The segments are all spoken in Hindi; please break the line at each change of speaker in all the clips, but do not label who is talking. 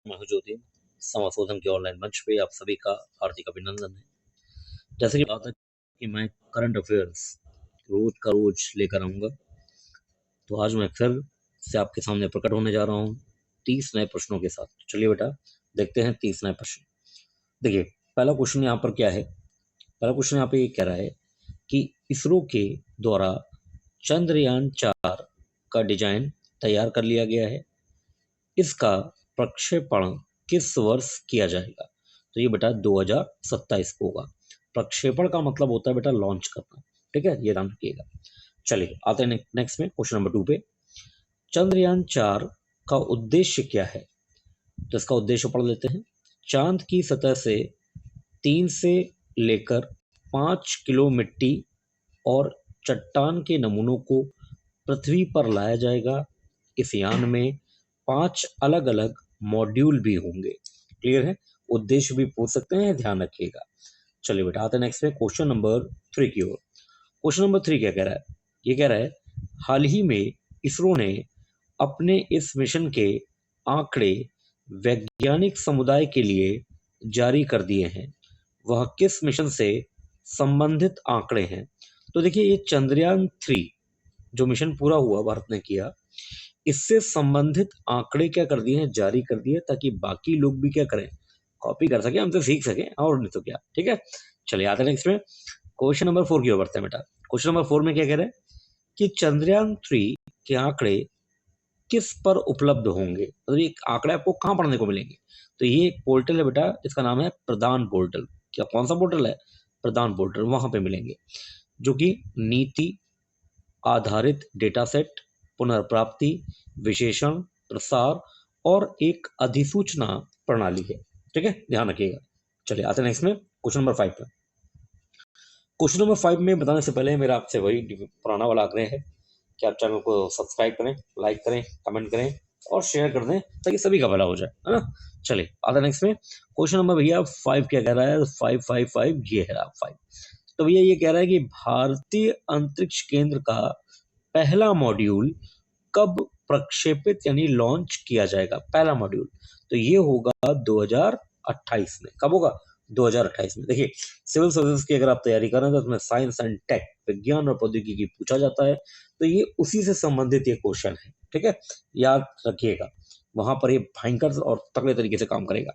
मैं हूं ज्योति। समाशोधन के ऑनलाइन मंच पे आप सभी का हार्दिक अभिनंदन है। जैसे कि बात है कि मैं करंट अफेयर्स रोज का रोज लेकर आऊंगा, तो आज मैं फिर से आपके सामने प्रकट होने जा रहा हूँ 30 नए प्रश्नों के साथ। चलिए बेटा, देखते हैं 30 नए प्रश्न। देखिए, पहला क्वेश्चन यहाँ पर क्या है। पहला क्वेश्चन यहाँ पे ये कह रहा है कि इसरो के द्वारा चंद्रयान 4 का डिजाइन तैयार कर लिया गया है। इसका प्रक्षेपण किस वर्ष किया जाएगा? तो ये बेटा 2027 को होगा। प्रक्षेपण का मतलब होता है बेटा लॉन्च करना, ठीक है, ये ध्यान रखिएगा। चलिए आते हैं नेक्स्ट में, क्वेश्चन नंबर 2 पे। चंद्रयान 4 का उद्देश्य क्या है? तो इसका उद्देश्य पढ़ लेते हैं। चांद की सतह से 3 से लेकर 5 किलो मिट्टी और चट्टान के नमूनों को पृथ्वी पर लाया जाएगा। इस यान में 5 अलग अलग मॉड्यूल भी होंगे। क्लियर है? उद्देश्य भी पूछ सकते हैं, ध्यान रखिएगा। चलिए बेटा, आते हैं नेक्स्ट में क्वेश्चन नंबर 3 की ओर। क्वेश्चन नंबर 3 क्या कह रहा है? ये कह रहा है हाल ही में इसरो ने अपने इस मिशन के आंकड़े वैज्ञानिक समुदाय के लिए जारी कर दिए हैं। वह किस मिशन से संबंधित आंकड़े हैं? तो देखिए, ये चंद्रयान 3 जो मिशन पूरा हुआ भारत ने किया, इससे संबंधित आंकड़े क्या कर दिए हैं, जारी कर दिए, ताकि बाकी लोग भी क्या करें, कॉपी कर सके, हमसे सीख सके, और नहीं तो क्या। ठीक है, चलिए आते हैं नेक्स्ट में क्वेश्चन नंबर 4 की ओर बढ़ते हैं बेटा। क्वेश्चन नंबर 4 में क्या कह रहे हैं कि चंद्रयान 3 के आंकड़े किस पर उपलब्ध होंगे? मतलब ये आंकड़े आपको कहाँ पढ़ने को मिलेंगे? तो ये एक पोर्टल है बेटा, इसका नाम है प्रदान पोर्टल। क्या, कौन सा पोर्टल है? प्रदान पोर्टल। वहां पे मिलेंगे, जो कि नीति आधारित डेटा सेट, पुनर्प्राप्ति, विशेषण, प्रसार और एक अधिसूचना प्रणाली है। ठीक है, ध्यान रखिएगा। चलिए आते हैं नेक्स्ट में क्वेश्चन नंबर 5 पे। क्वेश्चन नंबर 5 में बताने से पहले मेरा आपसे वही पुराना वाला आग्रह है कि आप चैनल को सब्सक्राइब करें, लाइक करें, कमेंट करें और शेयर कर दें, ताकि सभी का भला हो जाए, है ना। चलिए आते हैं नेक्स्ट में क्वेश्चन नंबर भैया 5 क्या कह रहा है? 5 ये है 5। तो भैया ये कह रहा है कि भारतीय अंतरिक्ष केंद्र का पहला मॉड्यूल कब प्रक्षेपित यानी लॉन्च किया जाएगा? पहला मॉड्यूल तो ये होगा 2028 में। कब होगा? 2028 में। देखिए, सिविल सर्विस की अगर आप तैयारी कर रहे हैं तो उसमें साइंस एंड टेक, विज्ञान और प्रौद्योगिकी पूछा जाता है, तो ये उसी से संबंधित ये क्वेश्चन है। ठीक है, याद रखिएगा, वहां पर ये भयंकर और तगड़े तरीके से काम करेगा।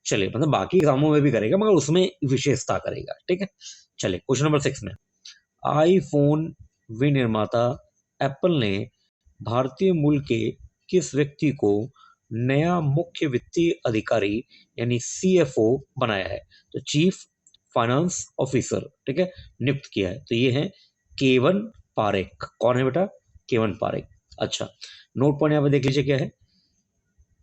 चलिए, मतलब बाकी एग्जामों में भी करेगा, मगर उसमें विशेषता करेगा। ठीक है, चलिए क्वेश्चन नंबर 6 में। आईफोन विनिर्माता एप्पल ने भारतीय मूल के किस व्यक्ति को नया मुख्य वित्तीय अधिकारी यानी सीएफओ बनाया है? तो चीफ फाइनेंस ऑफिसर, ठीक है, नियुक्त किया है। तो ये है केवन पारेख। कौन है बेटा? केवन पारेख। अच्छा, नोट पॉइंट यहाँ पे देख लीजिए क्या है।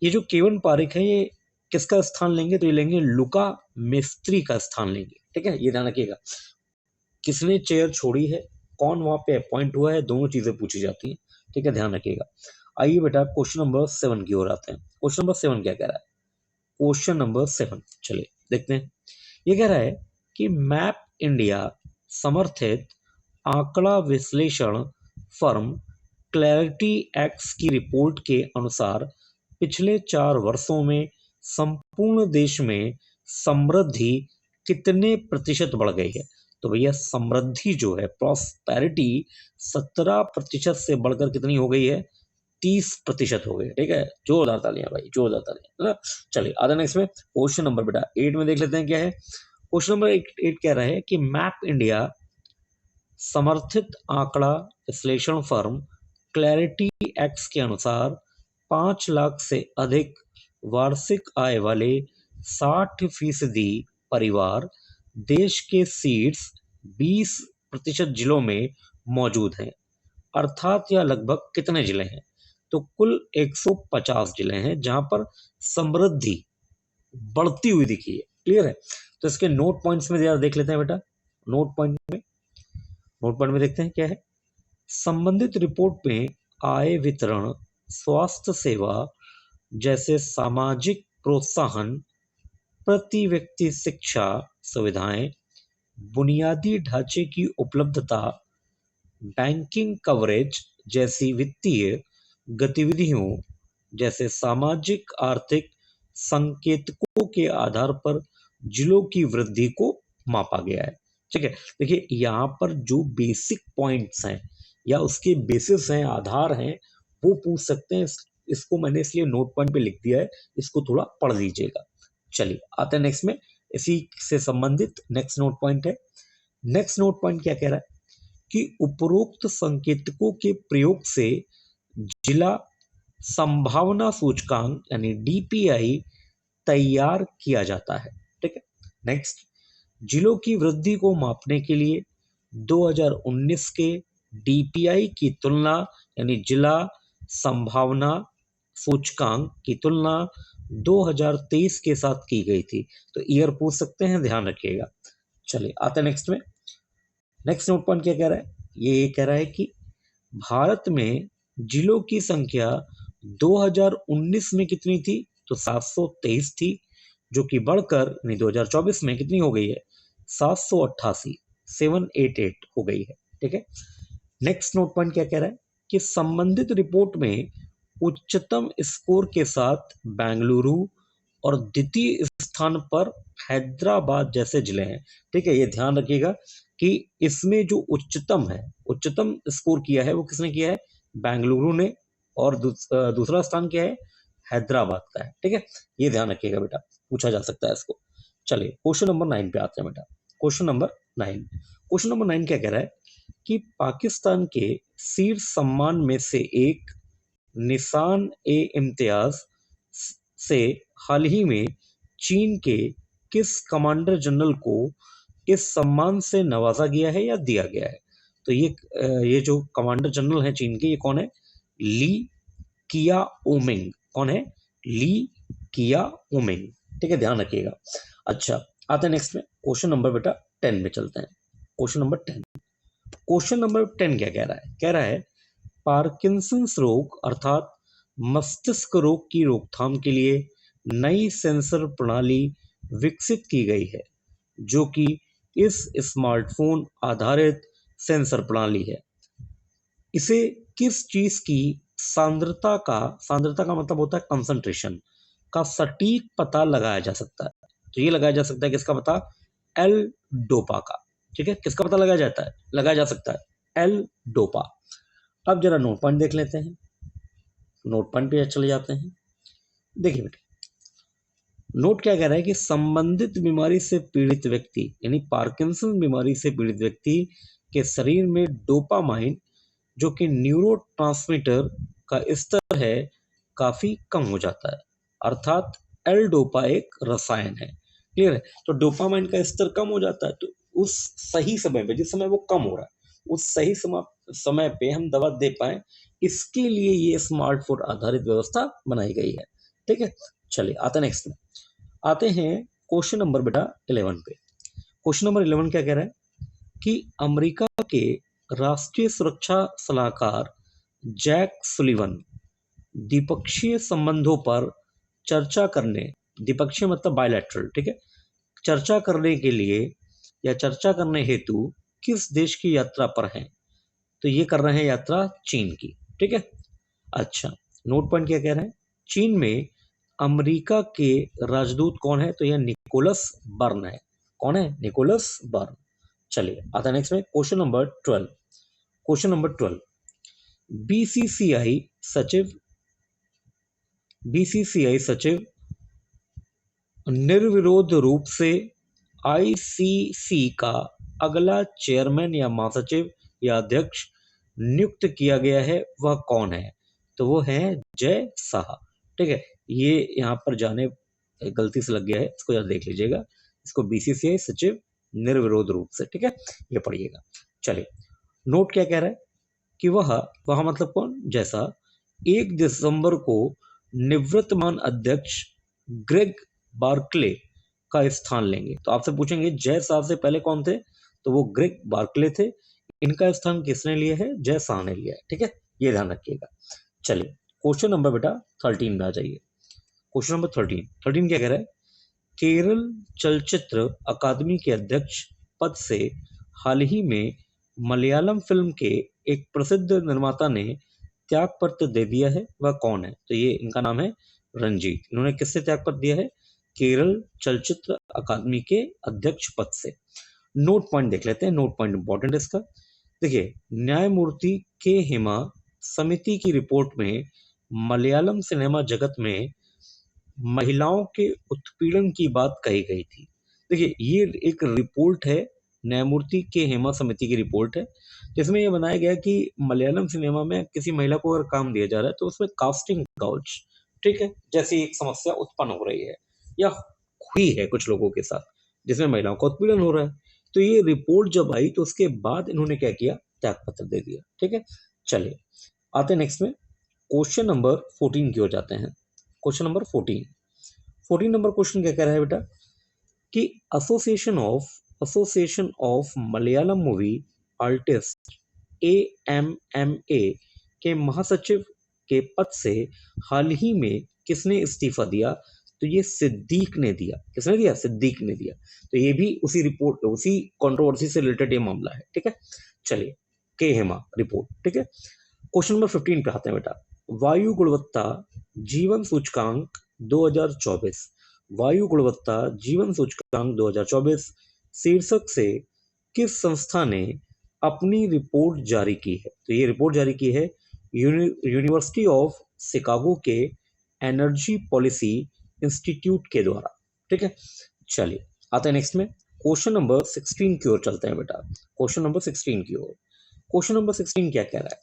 ये जो केवन पारेख है, ये किसका स्थान लेंगे? तो ये लेंगे लुका मिस्त्री का स्थान लेंगे। ठीक है, ये ध्यान रखिएगा। किसने चेयर छोड़ी है, कौन वहां पे अपॉइंट हुआ है, दोनों चीजें पूछी जाती हैं। ठीक है, ध्यान रखिएगा। आइए बेटा क्वेश्चन नंबर 7 की ओर आते हैं। क्वेश्चन नंबर 7 क्या कह रहा है? क्वेश्चन नंबर 7, चलिए देखते हैं। ये कह रहा है कि मैप इंडिया समर्थित आंकड़ा विश्लेषण फर्म क्लैरिटी एक्स की रिपोर्ट के अनुसार पिछले 4 वर्षों में संपूर्ण देश में समृद्धि कितने प्रतिशत बढ़ गई है? तो भैया समृद्धि जो है, प्रॉस्पेरिटी, 17% से बढ़कर कितनी हो गई है? 30% हो गई। ठीक है, जोरदार तालियां भाई, जोरदार तालियां, है ना। चलिए आधा नेक्स्ट में क्वेश्चन नंबर बेटा 8 में देख लेते हैं क्या है। क्वेश्चन नंबर 8 कह रहा है कि मैप इंडिया समर्थित आंकड़ा विश्लेषण फर्म क्लैरिटी एक्स के अनुसार 5 लाख से अधिक वार्षिक आय वाले 60% परिवार देश के शीर्ष 20% जिलों में मौजूद हैं। अर्थात यह लगभग कितने जिले हैं? तो कुल 150 जिले हैं जहां पर समृद्धि बढ़ती हुई दिखी है। क्लियर है? तो इसके नोट पॉइंट्स में जरा देख लेते हैं बेटा। नोट पॉइंट में देखते हैं क्या है। संबंधित रिपोर्ट में आय वितरण, स्वास्थ्य सेवा जैसे सामाजिक प्रोत्साहन, प्रति व्यक्ति शिक्षा सुविधाएं, बुनियादी ढांचे की उपलब्धता, बैंकिंग कवरेज जैसी वित्तीय गतिविधियों जैसे सामाजिक आर्थिक
संकेतकों के आधार पर जिलों की वृद्धि को मापा गया है। ठीक है, देखिए यहाँ पर जो बेसिक पॉइंट्स हैं या उसके बेसिस हैं, आधार हैं, वो पूछ सकते हैं। इसको मैंने इसलिए नोट पॉइंट पे लिख दिया है, इसको थोड़ा पढ़ लीजिएगा। चलिए आते हैं नेक्स्ट में, इसी से संबंधित नेक्स्ट नोट पॉइंट है। नेक्स्ट नोट पॉइंट क्या कह रहा है कि उपरोक्त संकेतकों के प्रयोग से जिला संभावना सूचकांक यानी डीपीआई तैयार किया जाता है। ठीक है, नेक्स्ट, जिलों की वृद्धि को मापने के लिए 2019 के डीपीआई की तुलना यानी जिला संभावना सूचकांक की तुलना 2023 के साथ की गई थी। तो ईयर पूछ सकते हैं, ध्यान रखिएगा। चलिए आते हैं नेक्स्ट में। नेक्स्ट नोट पॉइंट क्या कह रहा है, ये कह रहा है कि भारत में जिलों की संख्या 2019 में कितनी थी, तो 723 थी, जो कि बढ़कर 2024 में कितनी हो गई है, 788, 788 हो गई है। ठीक है, नेक्स्ट नोट पॉइंट क्या कह रहा है कि संबंधित रिपोर्ट में उच्चतम स्कोर के साथ बेंगलुरु और द्वितीय स्थान पर हैदराबाद जैसे जिले हैं। ठीक है, ये ध्यान रखिएगा कि इसमें जो उच्चतम है, उच्चतम स्कोर किया है वो किसने किया है, बेंगलुरु ने, और दूसरा स्थान क्या है, हैदराबाद का है। ठीक है, ये ध्यान रखिएगा बेटा, पूछा जा सकता है इसको। चलिए क्वेश्चन नंबर 9 पे आते हैं बेटा। क्वेश्चन नंबर 9 क्या कह रहा है कि पाकिस्तान के शीर्ष सम्मान में से एक निशान ए इम्तियाज से हाल ही में चीन के किस कमांडर जनरल को इस सम्मान से नवाजा गया है या दिया गया है। तो ये जो कमांडर जनरल है चीन के, ये कौन है, ली कियाओमिंग। कौन है, ली कियाओमिंग। ठीक है, ध्यान रखिएगा। अच्छा आते हैं नेक्स्ट में, क्वेश्चन नंबर बेटा 10 में चलते हैं। क्वेश्चन नंबर 10, क्वेश्चन नंबर 10 क्या कह रहा है, कह रहा है पार्किंसंस रोग अर्थात मस्तिष्क रोग की रोकथाम के लिए नई सेंसर प्रणाली विकसित की गई है, जो कि इस स्मार्टफोन आधारित सेंसर प्रणाली है। इसे किस चीज की सांद्रता का मतलब होता है कंसंट्रेशन का सटीक पता लगाया जा सकता है। तो ये लगाया जा सकता है किसका पता, एल डोपा का। ठीक है, किसका पता लगाया जा सकता है, एल डोपा। अब जरा नोट पॉइंट देख लेते हैं, नोट पॉइंट पे चले जाते हैं। देखिए बेटा, नोट क्या कह रहा है कि संबंधित बीमारी से पीड़ित व्यक्ति यानी पार्किंसन बीमारी से पीड़ित व्यक्ति के शरीर में डोपामाइन जो कि न्यूरोट्रांसमीटर का स्तर है काफी कम हो जाता है, अर्थात एल डोपा एक रसायन है। क्लियर है, तो डोपामाइन का स्तर कम हो जाता है, तो उस सही समय पे, जिस समय वो कम हो रहा है, उस सही समय पे हम दवा दे पाए, इसके लिए ये स्मार्टफोन आधारित व्यवस्था बनाई गई है। ठीक है, चलिए आते नेक्स्ट में, आते हैं क्वेश्चन नंबर बेटा 11 पे। क्वेश्चन नंबर 11 क्या कह रहा है कि अमेरिका के राष्ट्रीय सुरक्षा सलाहकार जैक सुलिवन द्विपक्षीय संबंधों पर चर्चा करने, द्विपक्षीय मतलब बायलैटरल, ठीक है, चर्चा करने के लिए या चर्चा करने हेतु किस देश की यात्रा पर हैं। तो ये कर रहे हैं यात्रा चीन की। ठीक है, अच्छा नोट पॉइंट क्या कह रहे हैं, चीन में अमेरिका के राजदूत कौन है, तो यह निकोलस बर्न है। कौन है, निकोलस बर्न। चलिए आता है नेक्स्ट में, question number 12। Question number 12, BCCI सचिव निर्विरोध रूप से आईसीसी का अगला चेयरमैन या महासचिव या अध्यक्ष नियुक्त किया गया है, वह कौन है। तो वो है जय शाह। ठीक है, ये यहाँ पर जाने गलती से लग गया है, इसको जरा देख लीजिएगा, इसको बीसीसीआई सचिव निर्विरोध रूप से। ठीक है, ये पढ़िएगा। चलिए नोट क्या कह रहा है कि वह मतलब कौन, जैसा 1 दिसंबर को निवृत्तमान अध्यक्ष ग्रेग बार्कले का स्थान लेंगे। तो आपसे पूछेंगे जय शाह से पहले कौन थे, तो वो ग्रेग बार्कले थे। इनका स्थान किसने लिया है, जय शाह ने लिया है। ठीक है, ये ध्यान रखिएगा। चलिए क्वेश्चन नंबर बेटा 13 में आ जाइए। क्वेश्चन नंबर 13 क्या कह रहा है, केरल चलचित्र अकादमी के अध्यक्ष पद से हाल ही में मलयालम फिल्म के एक प्रसिद्ध निर्माता ने त्याग पत्र दे दिया है, वह कौन है। तो ये इनका नाम है रंजीत, इन्होंने किससे त्यागपत्र दिया है? केरल चलचित्र अकादमी के अध्यक्ष पद से। नोट पॉइंट देख लेते हैं, नोट पॉइंट इंपॉर्टेंट है इसका। देखिए, न्यायमूर्ति के हेमा समिति की रिपोर्ट में मलयालम सिनेमा जगत में महिलाओं के उत्पीड़न की बात कही गई थी। देखिए, ये एक रिपोर्ट है, न्यायमूर्ति के हेमा समिति की रिपोर्ट है, जिसमें यह बनाया गया कि मलयालम सिनेमा में किसी महिला को अगर काम दिया जा रहा है तो उसमें कास्टिंग काउच, ठीक है, जैसी एक समस्या उत्पन्न हो रही है या हुई है कुछ लोगों के साथ, जिसमें महिलाओं का उत्पीड़न हो रहा है। तो ये रिपोर्ट जब आई तो उसके बाद इन्होंने क्या किया? त्यागपत्र दे दिया। ठीक है, चलिए आते हैं नेक्स्ट में, क्वेश्चन नंबर 14 की ओर जाते हैं। क्वेश्चन नंबर 14 नंबर क्वेश्चन क्या कह रहा है बेटा कि association of Malayalam movie artist AMMA के महासचिव के पद से हाल ही में किसने इस्तीफा दिया? तो ये सिद्दीक ने दिया। किसने दिया? सिद्दीक ने दिया। तो ये भी उसी रिपोर्ट, उसी कंट्रोवर्सी से रिलेटेड ये मामला है। ठीक है, चलिए, के हेमा रिपोर्ट। ठीक है, क्वेश्चन नंबर 15 पे आते हैं बेटा। वायु गुणवत्ता जीवन सूचकांक 2024, वायु गुणवत्ता जीवन सूचकांक 2024 शीर्षक से किस संस्था ने अपनी रिपोर्ट जारी की है? तो ये रिपोर्ट जारी की है यूनिवर्सिटी ऑफ शिकागो के एनर्जी पॉलिसी इंस्टीट्यूट के द्वारा। ठीक है, चलिए आते हैं नेक्स्ट में, क्वेश्चन नंबर 16 की ओर चलते हैं बेटा। क्वेश्चन नंबर 16 की ओर, क्वेश्चन नंबर 16 क्या कह रहा है?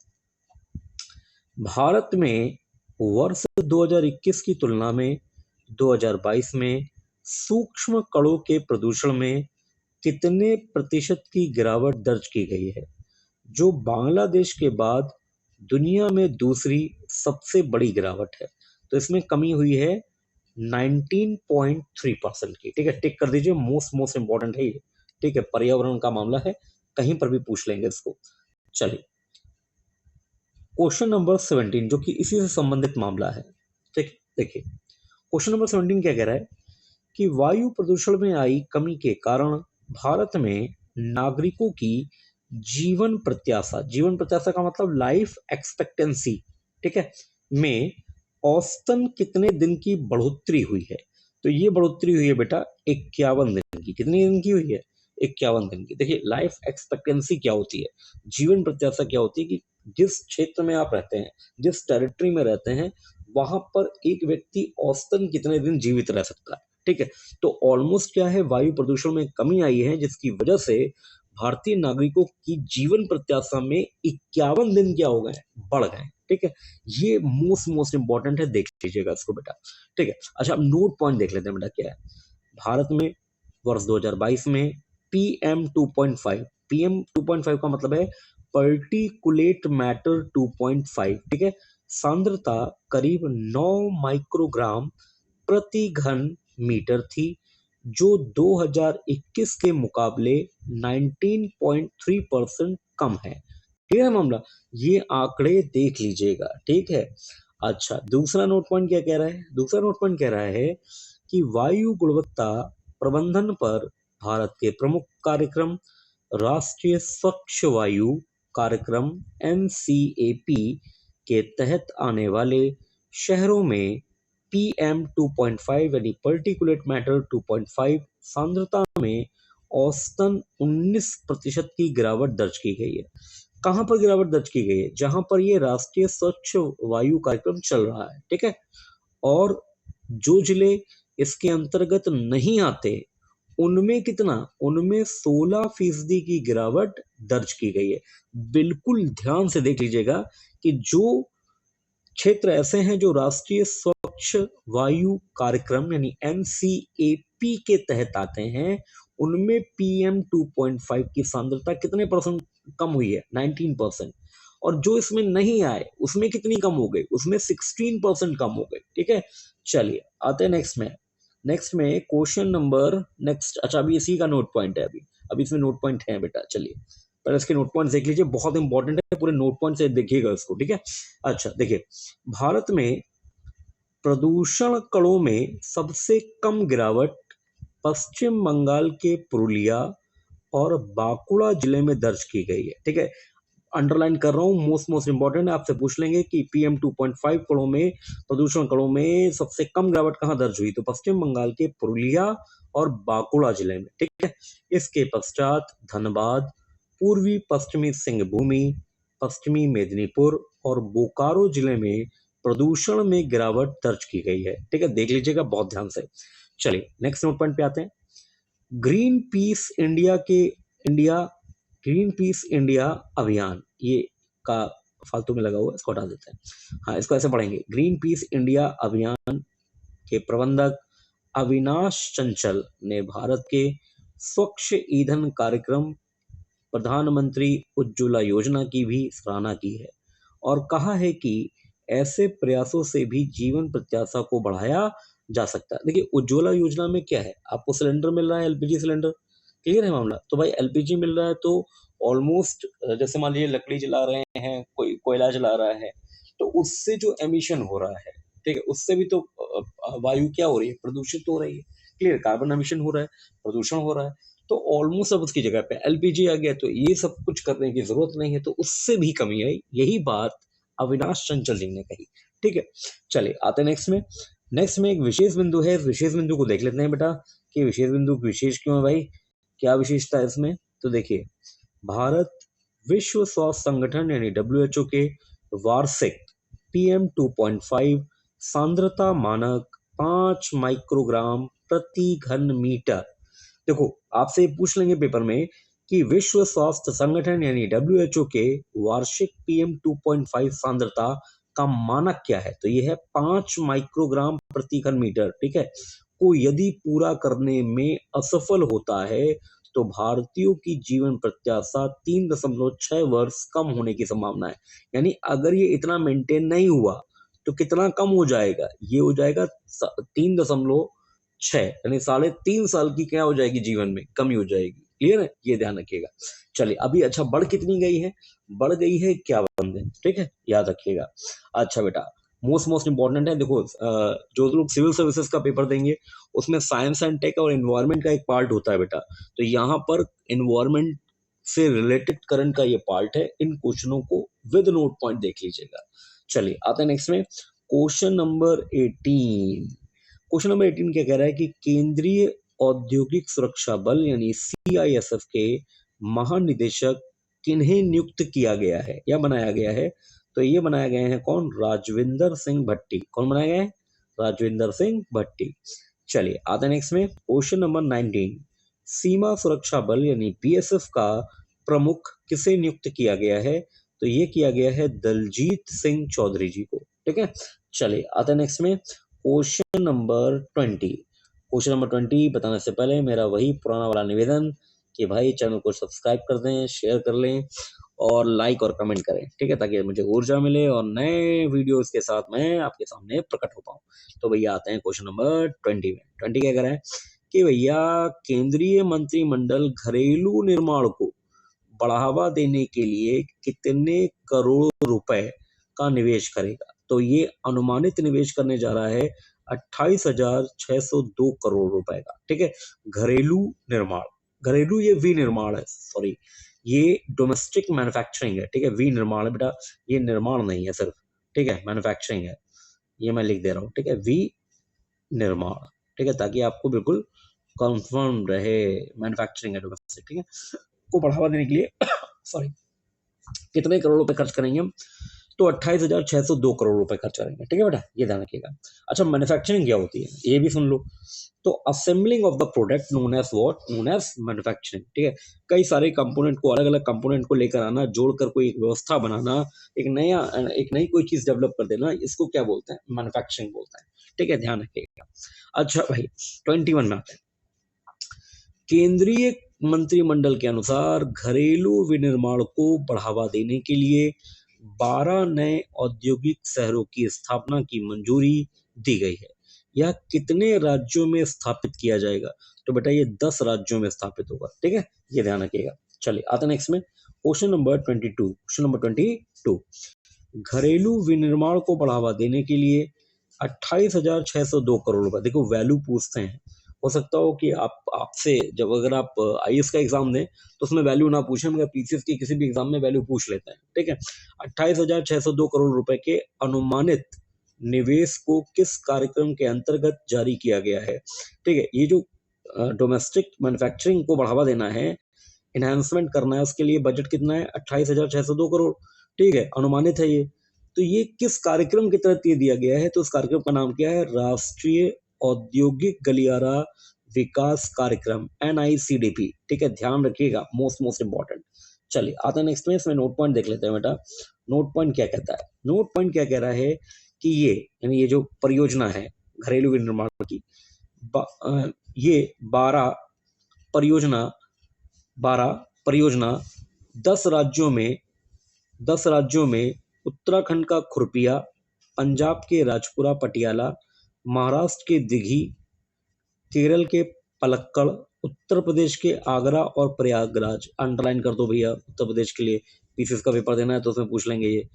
भारत में वर्ष 2021 की तुलना में 2022 में सूक्ष्म कणों के प्रदूषण में कितने प्रतिशत की गिरावट दर्ज की गई है, जो बांग्लादेश के बाद दुनिया में दूसरी सबसे बड़ी गिरावट है? तो इसमें कमी हुई है 19.3% की। ठीक है, टिक कर दीजिए, मोस्ट इंपॉर्टेंट है ये। ठीक है, पर्यावरण का मामला है, कहीं पर भी पूछ लेंगे इसको। चलिए, क्वेश्चन नंबर 17 जो कि इसी से संबंधित मामला है। ठीक, देखिए क्वेश्चन नंबर 17 क्या कह रहा है कि वायु प्रदूषण में आई कमी के कारण भारत में नागरिकों की जीवन प्रत्याशा का मतलब लाइफ एक्सपेक्टेंसी, ठीक है, में औसतन कितने दिन की बढ़ोतरी हुई है? तो ये बढ़ोतरी हुई है बेटा 51 दिन की। कितने दिन की हुई है? 51 दिन की। देखिए, लाइफ एक्सपेक्टेंसी क्या होती है, जीवन प्रत्याशा क्या होती है कि जिस क्षेत्र में आप रहते हैं, जिस टेरिटरी में रहते हैं, वहां पर एक व्यक्ति औसतन कितने दिन जीवित रह सकता है। ठीक है, तो ऑलमोस्ट क्या है, वायु प्रदूषण में कमी आई है, जिसकी वजह से भारतीय नागरिकों की जीवन प्रत्याशा में 51 दिन क्या हो गए? बढ़ गए। ठीक है, ये मोस्ट इंपॉर्टेंट है, देख लीजिएगा इसको बेटा। ठीक है, अच्छा अब नोट पॉइंट देख लेते हैं बेटा क्या है। भारत में वर्ष 2022 में PM 2.5 का मतलब है पर्टिकुलेट मैटर 2.5। ठीक है, सांद्रता करीब 9 माइक्रोग्राम प्रति घन मीटर थी, जो 2021 के मुकाबले 19.3% कम है। ठीक है मामला, ये आंकड़े देख लीजिएगा। ठीक है, अच्छा दूसरा नोट पॉइंट क्या कह रहा है? दूसरा नोट पॉइंट कह रहा है कि वायु गुणवत्ता प्रबंधन पर भारत के प्रमुख कार्यक्रम राष्ट्रीय स्वच्छ वायु कार्यक्रम NCAP के तहत आने वाले शहरों में PM 2.5 यानी पर्टिकुलेट मैटर 2.5 सांद्रता में औसतन 19% की गिरावट दर्ज की गई है। कहां पर गिरावट दर्ज की गई है? जहां पर ये राष्ट्रीय स्वच्छ वायु कार्यक्रम चल रहा है। ठीक है, और जो जिले इसके अंतर्गत नहीं आते उनमें कितना? उनमें 16% की गिरावट दर्ज की गई है। बिल्कुल ध्यान से देख लीजिएगा कि जो क्षेत्र ऐसे हैं जो राष्ट्रीय स्वच्छ वायु कार्यक्रम यानी NCAP के तहत आते हैं, उनमें PM 2.5 की सांद्रता कितने परसेंट कम हुई है? 19%। और जो इसमें नहीं आए उसमें कितनी कम हो गई? उसमें 16% कम हो गई। ठीक है, चलिए आते हैं नेक्स्ट में। नेक्स्ट में क्वेश्चन नंबर नेक्स्ट, अच्छा अभी इसी का नोट पॉइंट है, अभी इसमें नोट पॉइंट है बेटा। चलिए पहले इसके नोट पॉइंट देख लीजिए, बहुत इंपॉर्टेंट है, पूरे नोट पॉइंट से देखिएगा इसको। ठीक है, अच्छा देखिए, भारत में प्रदूषण कणों में सबसे कम गिरावट पश्चिम बंगाल के पुरुलिया और बांकुड़ा जिले में दर्ज की गई है। ठीक है, अंडरलाइन कर रहा हूँ, मोस्ट इंपॉर्टेंट, आपसे पूछ लेंगे कि PM 2.5 कणों में, प्रदूषण कणों में सबसे कम गिरावट कहाँ दर्ज हुई? तो पश्चिम बंगाल के पुरुलिया और बांकुड़ा जिले में, ठीक है। इसके पश्चात धनबाद, पूर्वी पश्चिमी सिंहभूमि, पश्चिमी मेदिनीपुर और बोकारो जिले में प्रदूषण में गिरावट दर्ज की गई है, ठीक है। देख लीजिएगा बहुत ध्यान से। चलिए नेक्स्ट नोट पॉइंट पे आते हैं। ग्रीन पीस इंडिया अभियान, ये का फालतू में लगा हुआ, इसको हटा देते हैं। हाँ, इसको ऐसे पढ़ेंगे, ग्रीन पीस इंडिया अभियान के प्रबंधक अविनाश चंचल ने भारत के स्वच्छ ईंधन कार्यक्रम प्रधानमंत्री उज्ज्वला योजना की भी सराहना की है और कहा है कि ऐसे प्रयासों से भी जीवन प्रत्याशा को बढ़ाया जा सकता है। देखिए उज्ज्वला योजना में क्या है, आपको सिलेंडर मिल रहा है, एलपीजी सिलेंडर, क्लियर है मामला। तो भाई एलपीजी मिल रहा है तो ऑलमोस्ट, जैसे मान लीजिए लकड़ी जला रहे हैं, कोई कोयला जला रहा है, तो उससे जो एमिशन हो रहा है, ठीक है, उससे भी तो वायु क्या हो रही है, प्रदूषित हो रही है, क्लियर, कार्बन एमिशन हो रहा है, प्रदूषण हो रहा है। तो ऑलमोस्ट अब उसकी जगह पे एलपीजी आ गया, तो ये सब कुछ करने की जरूरत नहीं है, तो उससे भी कमी आई, यही बात अविनाश चंचल जी ने कही, ठीक है। चलिए आते नेक्स्ट में एक विशेष बिंदु है, इस विशेष बिंदु को देख लेते हैं बेटा कि विशेष बिंदु विशेष क्यों है भाई, क्या विशेषता है इसमें। तो देखिए, भारत विश्व स्वास्थ्य संगठन यानी WHO के वार्षिक PM 2.5 सांद्रता मानक 5 माइक्रोग्राम प्रति घन मीटर। देखो आपसे पूछ लेंगे पेपर में कि विश्व स्वास्थ्य संगठन यानी WHO के वार्षिक PM 2.5 सांद्रता का मानक क्या है, तो ये है 5 माइक्रोग्राम प्रति घन मीटर, ठीक है। को यदि पूरा करने में असफल होता है तो भारतीयों की जीवन प्रत्याशा 3.6 वर्ष कम होने की संभावना है। यानी अगर ये इतना मेंटेन नहीं हुआ तो कितना कम हो जाएगा, ये हो जाएगा 3.6, यानी 3.5 साल की क्या हो जाएगी, जीवन में कमी हो जाएगी, क्लियर है, ये ध्यान रखिएगा। चलिए अभी अच्छा बढ़ कितनी गई है, बढ़ गई है 51 दिन, ठीक है, याद रखिएगा। अच्छा बेटा मोस्ट इंपॉर्टेंट है, देखो जो लोग सिविल सर्विसेज का पेपर देंगे उसमें साइंस एंड टेक और एनवायरनमेंट का एक पार्ट होता है बेटा, तो यहाँ पर एनवायरनमेंट से रिलेटेड करंट का ये पार्ट है, इन क्वेश्चनों को विद नोट पॉइंट देख लीजिएगा। चलिए आते हैं नेक्स्ट में, क्वेश्चन नंबर 18। क्वेश्चन नंबर 18 क्या कह रहा है कि केंद्रीय औद्योगिक सुरक्षा बल यानी CISF के महानिदेशक किन्हें नियुक्त किया गया है या बनाया गया है, तो ये बनाया गए हैं कौन, राजविंदर सिंह भट्टी। कौन बनाया गया है, राजविंदर सिंह भट्टी। चलिए आते हैं नेक्स्ट में, क्वेश्चन नंबर 19, सीमा सुरक्षा बल यानी BSF का प्रमुख किसे नियुक्त किया गया है, तो ये किया गया है दलजीत सिंह चौधरी जी को, ठीक है। चलिए आते हैं नेक्स्ट में, क्वेश्चन नंबर 20। क्वेश्चन नंबर 20 बताने से पहले मेरा वही पुराना वाला निवेदन कि भाई चैनल को सब्सक्राइब कर दें, शेयर कर लें और लाइक और कमेंट करें, ठीक है, ताकि मुझे ऊर्जा मिले और नए वीडियोस के साथ मैं आपके सामने प्रकट हो पाऊं। तो भैया आते हैं क्वेश्चन नंबर 20 में। 20 क्या कह रहा है कि भैया केंद्रीय मंत्रिमंडल घरेलू निर्माण को बढ़ावा देने के लिए कितने करोड़ रुपए का निवेश करेगा, तो ये अनुमानित निवेश करने जा रहा है 28,602 करोड़ रुपए का, ठीक है। घरेलू निर्माण, घरेलू ये विनिर्माण है, सॉरी ये डोमेस्टिक मैन्युफैक्चरिंग है, ठीक है, विनिर्माण है बेटा, ये निर्माण नहीं है सिर्फ, ठीक है, मैन्युफैक्चरिंग है, ये मैं लिख दे रहा हूँ, ठीक है, विनिर्माण, ठीक है, ताकि आपको बिल्कुल कंफर्म रहे, मैन्युफैक्चरिंग है डोमेस्टिक, ठीक है, को बढ़ावा देने के लिए सॉरी कितने करोड़ रुपए खर्च करेंगे हम, तो 28,602 करोड़ रुपए खर्च करेंगे, ठीक है बेटा, ये ध्यान रखिएगा। अच्छा मैन्युफैक्चरिंग क्या होती है, ये भी सुन लो। तो assembling of the product known as what, known as manufacturing, ठीक है, कई सारे कंपोनेंट को, अलग अलग कंपोनेंट को लेकर आना, जोड़कर कोई एक व्यवस्था बनाना, एक नई कोई चीज डेवलप कर देना, इसको क्या बोलते हैं, मैन्युफैक्चरिंग बोलते हैं, ठीक है, ध्यान रखिएगा। अच्छा भाई 21 में आते हैं, केंद्रीय मंत्रिमंडल के अनुसार घरेलू विनिर्माण को बढ़ावा देने के लिए 12 नए औद्योगिक शहरों की स्थापना की मंजूरी दी गई है। यह कितने राज्यों में स्थापित किया जाएगा, तो बेटा ये 10 राज्यों में स्थापित होगा, ठीक है, ये ध्यान रखिएगा। चलिए आते नेक्स्ट में, क्वेश्चन नंबर 22। क्वेश्चन नंबर 22, घरेलू विनिर्माण को बढ़ावा देने के लिए 28,602 करोड़ रुपए, देखो वैल्यू पूछते हैं, हो सकता हो कि आपसे जब अगर आप आईएएस का एग्जाम दें तो उसमें वैल्यू ना पूछे, मगर पीसीएस की किसी भी एग्जाम में वैल्यू पूछ लेते हैं, ठीक है। 28,602 करोड़ रुपए के अनुमानित निवेश को किस कार्यक्रम के अंतर्गत जारी किया गया है? ठीक है, ये जो डोमेस्टिक मैन्युफैक्चरिंग को बढ़ावा देना है, एनहांसमेंट करना है, उसके लिए बजट कितना है? 28,602 करोड़, ठीक है, अनुमानित है ये। तो ये किस कार्यक्रम के तहत ये दिया गया है? तो उस कार्यक्रम का नाम क्या है? राष्ट्रीय औद्योगिक गलियारा विकास कार्यक्रम, NICDP, ठीक है, ध्यान रखिएगा, मोस्ट इंपॉर्टेंट। चलिए आते हैं नेक्स्ट में, इसमें नोट पॉइंट देख लेते हैं बेटा। नोट पॉइंट क्या कहता है? नोट पॉइंट क्या कह रहा है कि ये यानी ये जो परियोजना है घरेलू विनिर्माण की, ये 12 परियोजना 10 राज्यों में उत्तराखंड का खुरपिया, पंजाब के राजपुरा पटियाला, महाराष्ट्र के दिघी, केरल के पलक्कड़, उत्तर प्रदेश के आगरा और प्रयागराज, अंडरलाइन कर दो भैया, उत्तर प्रदेश के लिए पीसीएस का पेपर देना है तो उसमें पूछ लेंगे ये।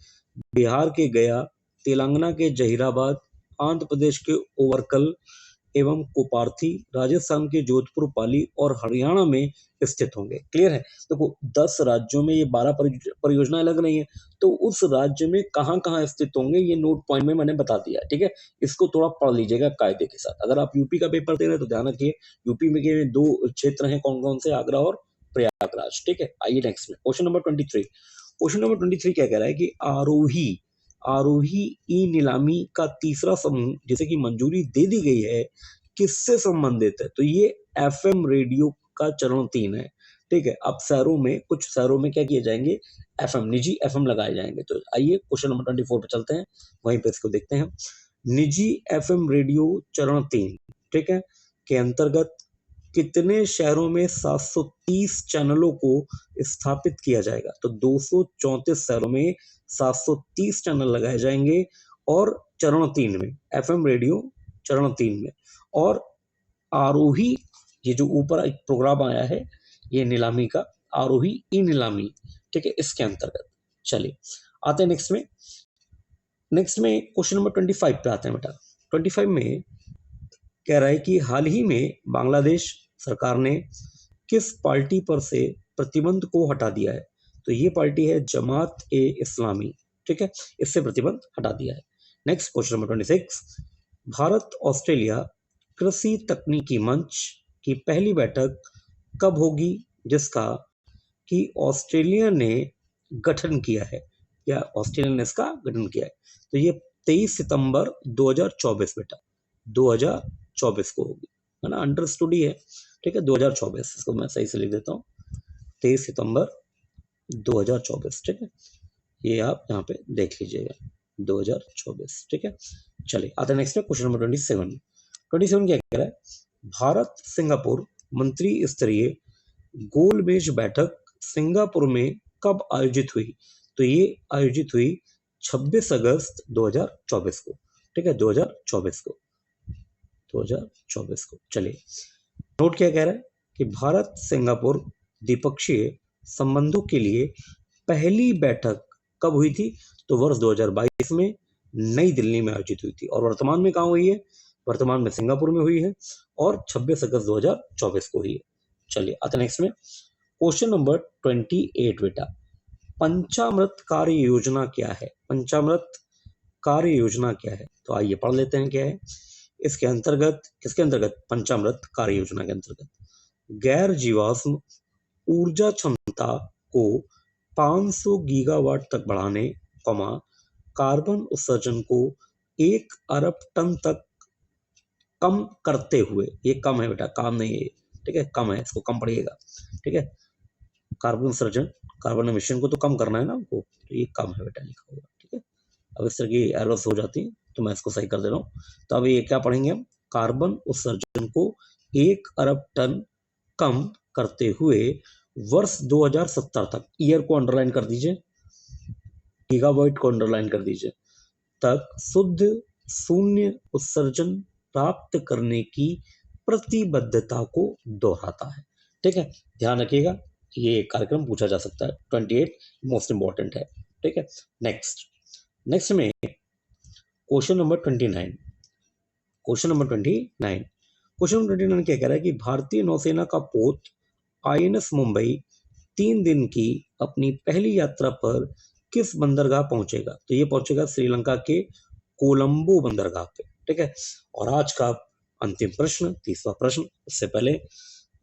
बिहार के गया, तेलंगाना के जहीराबाद, आंध्र प्रदेश के ओवरकल एवं कोपार्थी, राजस्थान के जोधपुर पाली और हरियाणा में स्थित होंगे। क्लियर है? देखो 10 राज्यों में ये 12 परियोजनाएं लग रही हैं, तो उस राज्य में कहाँ कहाँ स्थित होंगे ये नोट पॉइंट में मैंने बता दिया, ठीक है। इसको थोड़ा पढ़ लीजिएगा कायदे के साथ। अगर आप यूपी का पेपर दे रहे हैं तो ध्यान रखिए, यूपी में के 2 क्षेत्र हैं, कौन कौन से? आगरा और प्रयागराज, ठीक है। आइए नेक्स्ट में क्वेश्चन नंबर 23। क्वेश्चन नंबर 23 क्या कह रहा है कि आरोही ई नीलामी का तीसरा समूह जिसे कि मंजूरी दे दी गई है, किससे संबंधित है? तो ये एफएम रेडियो का चरण 3 है, ठीक है। अब कुछ शहरों में क्या किए जाएंगे? निजी एफएम लगाए जाएंगे। तो आइए क्वेश्चन नंबर 24 पे चलते हैं, वहीं पे इसको देखते हैं। निजी एफएम रेडियो चरण 3, ठीक है, के अंतर्गत कितने शहरों में 730 चैनलों को स्थापित किया जाएगा? तो 234 शहरों में 730 चैनल लगाए जाएंगे, और चरण 3 में, एफएम रेडियो चरण 3 में। और आरोही, ये जो ऊपर एक प्रोग्राम आया है ये नीलामी का, आरोही ई नीलामी, ठीक है, इसके अंतर्गत। चलिए आते हैं नेक्स्ट में क्वेश्चन नंबर 25 पे आते हैं बेटा। 25 में कह रहा है कि हाल ही में बांग्लादेश सरकार ने किस पार्टी पर से प्रतिबंध को हटा दिया है? तो ये पार्टी है जमात ए इस्लामी, ठीक है, इससे प्रतिबंध हटा दिया है। Next question number 26, Bharat Australia कृषि तकनीकी मंच की पहली बैठक कब होगी, जिसका कि ऑस्ट्रेलिया ने गठन किया है, या ऑस्ट्रेलिया ने इसका गठन किया है? तो ये 23 सितंबर 2024 बेटा, 2024 को होगी, है ना, अंडरस्टूड ही है, ठीक है। 2024, इसको मैं सही से लिख देता हूँ, 23 सितंबर 2024, ठीक है, ये आप यहाँ पे देख लीजिएगा, 2024, ठीक है। चलिए आते हैं नेक्स्ट में क्वेश्चन नंबर 27 क्या कह रहा है? भारत सिंगापुर मंत्री स्तरीय गोलमेज बैठक सिंगापुर में कब आयोजित हुई? तो ये आयोजित हुई 26 अगस्त 2024 को, ठीक है, 2024 को। चलिए नोट क्या कह रहा है कि भारत सिंगापुर द्विपक्षीय संबंधों के लिए पहली बैठक कब हुई थी? तो वर्ष 2022 में नई दिल्ली में आयोजित हुई थी, और वर्तमान में कहाँ हुई है? वर्तमान में सिंगापुर में हुई है, और 26 अगस्त 2024 को हुई है। चलिए आते नेक्स्ट में क्वेश्चन नंबर 28 बेटा, पंचामृत कार्य योजना क्या है? पंचामृत कार्य योजना क्या है? तो आइए पढ़ लेते हैं क्या है इसके अंतर्गत। किसके अंतर्गत? पंचामृत कार्य योजना के अंतर्गत गैर जीवाश्म ऊर्जा क्षमता को 500 गीगावाट तक बढ़ाने, कार्बन उत्सर्जन को 1 अरब टन तक कम करते हुए, ये कम है बेटा, काम नहीं है, ठीक है, कम है, इसको कम पढ़िएगा, ठीक है। कार्बन उत्सर्जन, कार्बन एमिशन को तो कम करना है ना हमको, तो ये कम है बेटा लिखा होगा, ठीक है। अब इस तरह की एरर्स हो जाती है तो मैं इसको सही कर दे रहा हूँ। तो अब ये क्या पढ़ेंगे हम? कार्बन उत्सर्जन को 1 अरब टन कम करते हुए वर्ष 2070 तक, ईयर को अंडरलाइन कर दीजिए, गीगावाट को अंडरलाइन कर दीजिए, तक शुद्ध शून्य उत्सर्जन प्राप्त करने की प्रतिबद्धता को दोहराता है, ठीक है। ध्यान रखिएगा, ये कार्यक्रम पूछा जा सकता है। 28 मोस्ट इंपॉर्टेंट है, ठीक है। नेक्स्ट में क्वेश्चन नंबर 29। क्वेश्चन नंबर 29 क्या कह रहा है कि भारतीय नौसेना का पोत आईएनएस मुंबई 3 दिन की अपनी पहली यात्रा पर किस बंदरगाह पहुंचेगा? तो ये पहुंचेगा श्रीलंका के कोलंबो बंदरगाह पे। ठीक है, और आज का अंतिम प्रश्न, 30वां प्रश्न, उससे पहले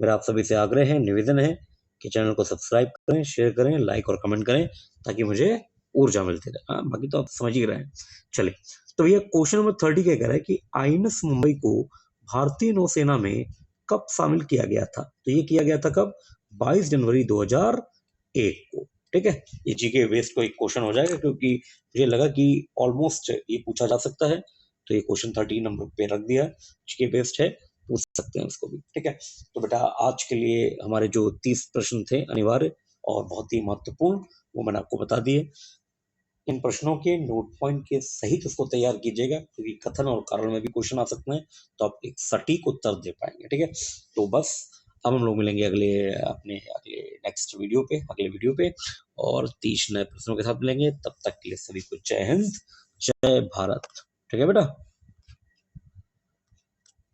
मेरा आप सभी से आग्रह है, निवेदन है कि चैनल को सब्सक्राइब करें, शेयर करें, लाइक और कमेंट करें, ताकि मुझे ऊर्जा मिलती रहे। बाकी तो आप समझ ही रहे हैं। चलिए, तो भैया क्वेश्चन नंबर 30 क्या कह रहा है कि आईएनएस मुंबई को भारतीय नौसेना में कब शामिल किया गया था? तो ये किया गया था कब? 22 जनवरी 2001 को। ठीक है, ये जीके बेस्ड को एक क्वेश्चन हो जाएगा, क्योंकि मुझे लगा कि ऑलमोस्ट ये पूछा जा सकता है, तो ये क्वेश्चन 30 नंबर पे रख दिया। जीके बेस्ड है, पूछ सकते हैं उसको भी। ठीक है, तो बेटा आज के लिए हमारे जो 30 प्रश्न थे अनिवार्य और बहुत ही महत्वपूर्ण, वो मैंने आपको बता दिए। इन प्रश्नों के नोट पॉइंट के सहित उसको तैयार कीजिएगा, क्योंकि कथन और कारण में भी क्वेश्चन आ सकते हैं, तो आप एक सटीक उत्तर दे पाएंगे। ठीक है, तो बस अब हम लोग मिलेंगे अगले नेक्स्ट वीडियो पे, अगले वीडियो पे, और 30 नए प्रश्नों के साथ मिलेंगे। तब तक के लिए सभी को जय हिंद, जय भारत। ठीक है बेटा।